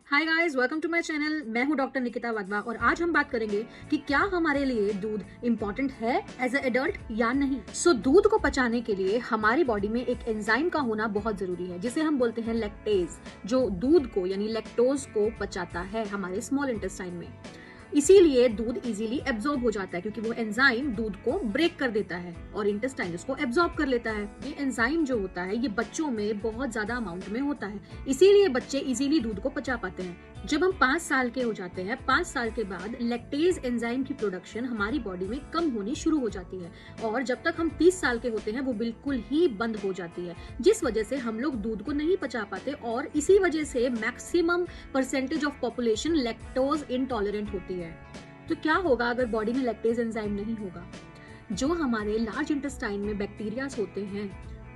Hi guys, welcome to my channel. मैं हूं doctor Nikita Wadhwa और आज हम बात करेंगे कि क्या हमारे लिए दूध इम्पोर्टेंट है एज ए एडल्ट या नहीं। दूध को पचाने के लिए हमारी बॉडी में एक एंजाइम का होना बहुत जरूरी है जिसे हम बोलते हैं लैक्टेज, जो दूध को यानी लैक्टोज को पचाता है हमारे स्मॉल इंटेस्टाइन में। इसीलिए दूध इजीली एब्जॉर्ब हो जाता है क्योंकि वो एंजाइम दूध को ब्रेक कर देता है और इंटेस्टाइन उसको एब्जॉर्ब कर लेता है। ये एंजाइम जो होता है ये बच्चों में बहुत ज्यादा अमाउंट में होता है, इसीलिए बच्चे इजीली दूध को पचा पाते हैं। जब हम 5 साल के हो जाते हैं, 5 साल के बाद लैक्टेज एंजाइम की प्रोडक्शन हमारी बॉडी में कम होनी शुरू हो जाती है और जब तक हम 30 साल के होते हैं वो बिल्कुल ही बंद हो जाती है, जिस वजह से हम लोग दूध को नहीं पचा पाते और इसी वजह से maximum percentage of population lactose intolerant होती है। तो क्या होगा अगर बॉडी में लैक्टेज एंजाइम नहीं होगा? जो हमारे लार्ज इंटेस्टाइन में बैक्टीरियाज होते हैं,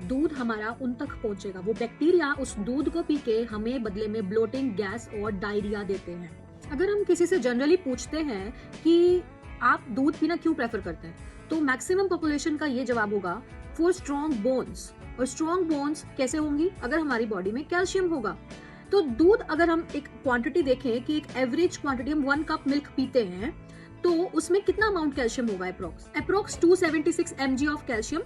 दूध हमारा उन तक पहुंचेगा। वो बैक्टीरिया उस दूध को पी के हमें बदले में ब्लोटिंग, गैस और डायरिया देते हैं। अगर हम किसी से जनरली पूछते हैं कि आप दूध पीना क्यों प्रेफर करते हैं, तो मैक्सिमम पॉपुलेशन का ये जवाब होगा फॉर स्ट्रॉन्ग बोन्स। और स्ट्रॉन्ग बोन्स कैसे होंगी? अगर हमारी बॉडी में कैल्शियम होगा। तो दूध अगर हम एक क्वांटिटी देखें कि एक एवरेज क्वांटिटी हम 1 कप मिल्क पीते हैं तो उसमें कितना अमाउंट कैल्शियम होगा? अप्रोक्स 276 mg ऑफ कैल्शियम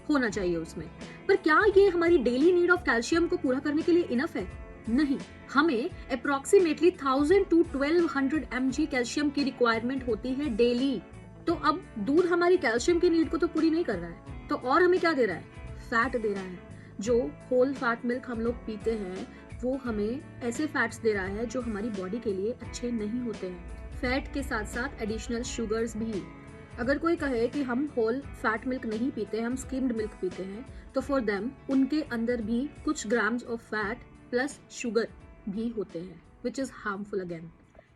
होना चाहिए उसमें। पर क्या ये हमारी डेली नीड ऑफ कैल्शियम को पूरा करने के लिए इनफ है? नहीं, हमें अप्रोक्सीमेटली 1000 to 1200 mg कैल्शियम की रिक्वायरमेंट होती है डेली। तो अब दूध हमारी कैल्शियम की नीड को तो पूरी नहीं कर रहा है, तो और हमें क्या दे रहा है? फैट दे रहा है। जो होल फैट मिल्क हम लोग पीते हैं वो हमें ऐसे फैट्स दे रहा है जो हमारी बॉडी के लिए अच्छे नहीं होते हैं। फैट के साथ साथ एडिशनल शुगर्स भी। अगर कोई कहे कि हम होल फैट मिल्क नहीं पीते, हम स्किम्ड मिल्क पीते हैं, तो फॉर देम उनके अंदर भी कुछ grams of fat plus sugar भी होते हैं, which is harmful again.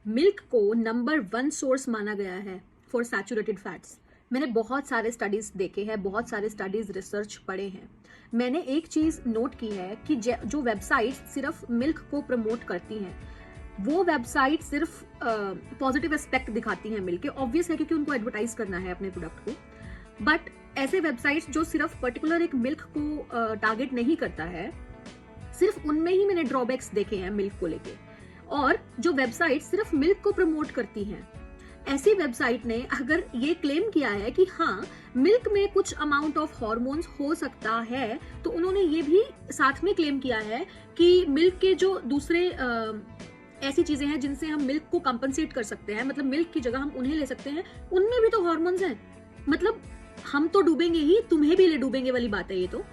Milk को नंबर 1 सोर्स माना गया है फॉर सैचुरेटेड फैट्स। मैंने बहुत सारे स्टडीज देखे हैं, बहुत सारे स्टडीज रिसर्च पढ़े हैं। मैंने एक चीज नोट की है कि जो वेबसाइट सिर्फ मिल्क को प्रमोट करती हैं वो वेबसाइट सिर्फ पॉजिटिव एस्पेक्ट दिखाती हैं मिल्क के। ऑब्वियस है क्योंकि उनको एडवर्टाइज करना है अपने प्रोडक्ट को। बट ऐसे वेबसाइट्स जो सिर्फ पर्टिकुलर एक मिल्क को टारगेट नहीं करता है, सिर्फ उनमें ही मैंने ड्रॉबैक्स देखे हैं मिल्क को लेके। और जो वेबसाइट सिर्फ मिल्क को प्रमोट करती हैं, ऐसी वेबसाइट ने अगर ये क्लेम किया है कि हाँ मिल्क में कुछ अमाउंट ऑफ हार्मोन्स हो सकता है, तो उन्होंने ये भी साथ में क्लेम किया है कि मिल्क के जो दूसरे ऐसी चीजें हैं जिनसे हम मिल्क को कंपनसेट कर सकते हैं, मतलब मिल्क की जगह हम उन्हें ले सकते हैं, उनमें भी तो हार्मोन्स हैं। मतलब हम तो डूबेंगे ही, तुम्हें भी ले डूबेंगे वाली बात है ये तो।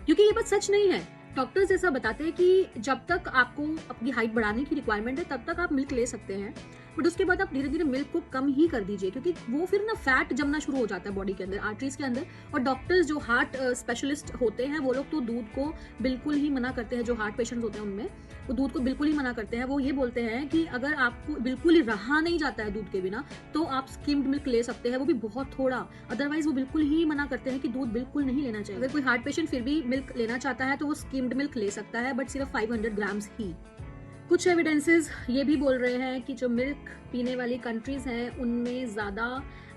क्योंकि ये बात सच नहीं है। डॉक्टर्स ऐसा बताते हैं कि जब तक आपको अपनी हाइट बढ़ाने की रिक्वायरमेंट है तब तक आप मिल्क ले सकते हैं, बट उसके बाद आप धीरे धीरे मिल्क को कम ही कर दीजिए, क्योंकि वो फिर ना फैट जमना शुरू हो जाता है बॉडी के अंदर, आर्टरीज के अंदर। और डॉक्टर्स जो हार्ट स्पेशलिस्ट होते हैं वो लोग तो दूध को बिल्कुल ही मना करते हैं। जो हार्ट पेशेंट्स होते हैं उनमें वो दूध को बिल्कुल ही मना करते हैं। वो ये बोलते हैं कि अगर आपको बिल्कुल ही रहा नहीं जाता है दूध के बिना तो आप स्किम्ड मिल्क ले सकते हैं, वो भी बहुत थोड़ा। अदरवाइज वो बिल्कुल ही मना करते हैं कि दूध बिल्कुल नहीं लेना चाहिए। अगर कोई हार्ट पेशेंट फिर भी मिल्क लेना चाहता है तो वो स्किम्ड मिल्क ले सकता है, बट सिर्फ 500 ग्राम्स ही। कुछ एविडेंसेस ये भी बोल रहे हैं कि जो मिल्क पीने वाली कंट्रीज हैं उनमें ज़्यादा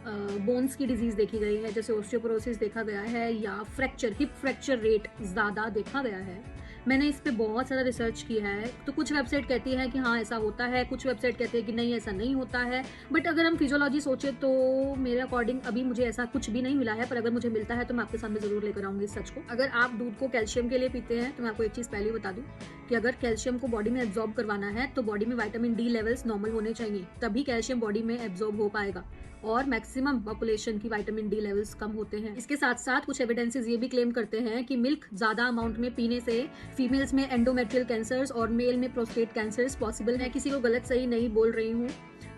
बोन्स की डिजीज देखी गई है, जैसे ओस्टियोपोरोसिस देखा गया है या फ्रैक्चर, हिप फ्रैक्चर रेट ज़्यादा देखा गया है। मैंने इस पे बहुत सारा रिसर्च किया है। तो कुछ वेबसाइट कहती है कि हाँ ऐसा होता है, कुछ वेबसाइट कहती है कि नहीं ऐसा नहीं होता है। बट अगर हम फिजियोलॉजी सोचे तो मेरे अकॉर्डिंग अभी मुझे ऐसा कुछ भी नहीं मिला है, पर अगर मुझे मिलता है तो मैं आपके सामने जरूर लेकर आऊंगी इस सच को। अगर आप दूध को कैल्शियम के लिए पीते हैं तो मैं आपको एक चीज़ पहले बता दूं कि अगर कैल्शियम को बॉडी में एब्जॉर्ब करवाना है तो बॉडी में विटामिन डी लेवल्स नॉर्मल होने चाहिए, तभी कैल्शियम बॉडी में एब्जॉर्ब हो पाएगा। और मैक्सिमम पॉपुलेशन की विटामिन डी लेवल्स कम होते हैं। इसके साथ साथ कुछ एविडेंसेस ये भी क्लेम करते हैं कि मिल्क ज्यादा अमाउंट में पीने से फीमेल्स में एंडोमेट्रियल कैंसर्स और मेल में प्रोस्टेट कैंसर्स पॉसिबल है। किसी को गलत सही नहीं बोल रही हूँ,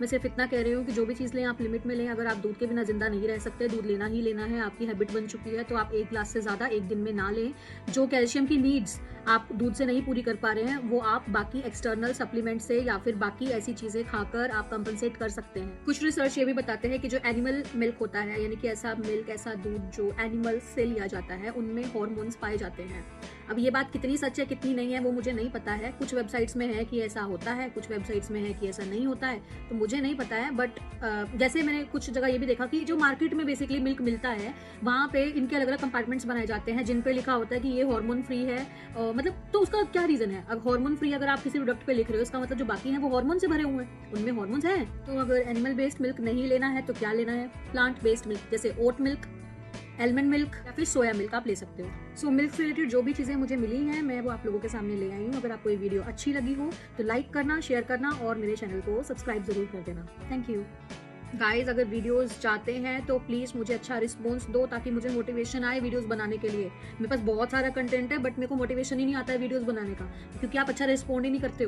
मैं सिर्फ इतना कह रही हूँ कि जो भी चीज़ लें आप लिमिट में लें। अगर आप दूध के बिना जिंदा नहीं रह सकते, दूध लेना ही लेना है, आपकी हैबिट बन चुकी है, तो आप 1 ग्लास से ज़्यादा एक दिन में ना लें। जो कैल्शियम की नीड्स आप दूध से नहीं पूरी कर पा रहे हैं वो आप बाकी एक्सटर्नल सप्लीमेंट से या फिर बाकी ऐसी चीज़ें खाकर आप कंपनसेट कर सकते हैं। कुछ रिसर्च ये भी बताते हैं कि जो एनिमल मिल्क होता है, यानी कि ऐसा मिल्क, ऐसा दूध जो एनिमल से लिया जाता है, उनमें हॉर्मोन्स पाए जाते हैं। अब ये बात कितनी सच है कितनी नहीं है वो मुझे नहीं पता है। कुछ वेबसाइट्स में है कि ऐसा होता है, कुछ वेबसाइट्स में है कि ऐसा नहीं होता है। तो मुझे नहीं पता है, बट जैसे मैंने कुछ जगह ये भी देखा कि जो मार्केट में बेसिकली मिल्क मिलता है वहाँ पे इनके अलग अलग कंपार्टमेंट्स बनाए जाते हैं जिन पे लिखा होता है कि ये हार्मोन फ्री है। मतलब तो उसका क्या रीजन है? अब हार्मोन फ्री अगर आप किसी प्रोडक्ट पे लिख रहे हो, इसका मतलब जो बाकी हैं वो हार्मोन से भरे हुए हैं, उनमें हार्मोन्स हैं। तो अगर एनिमल बेस्ड मिल्क नहीं लेना है तो क्या लेना है? प्लांट बेस्ड मिल्क, जैसे ओट मिल्क, एलमंड मिल्क या फिर सोया मिल्क आप ले सकते हो। सो मिल्क से रिलेटेड जो भी चीज़ें मुझे मिली हैं मैं वो आप लोगों के सामने ले आई हूँ। अगर आपको ये वीडियो अच्छी लगी हो तो लाइक करना, शेयर करना और मेरे चैनल को सब्सक्राइब जरूर कर देना। Thank you guys. अगर वीडियोस चाहते हैं तो प्लीज़ मुझे अच्छा रिस्पॉन्स दो ताकि मुझे मोटिवेशन आए वीडियोस बनाने के लिए। मेरे पास बहुत सारा कंटेंट है बट मेरे को मोटिवेशन ही नहीं आता है वीडियोस बनाने का, क्योंकि आप अच्छा रिस्पॉन्ड ही नहीं करते हो।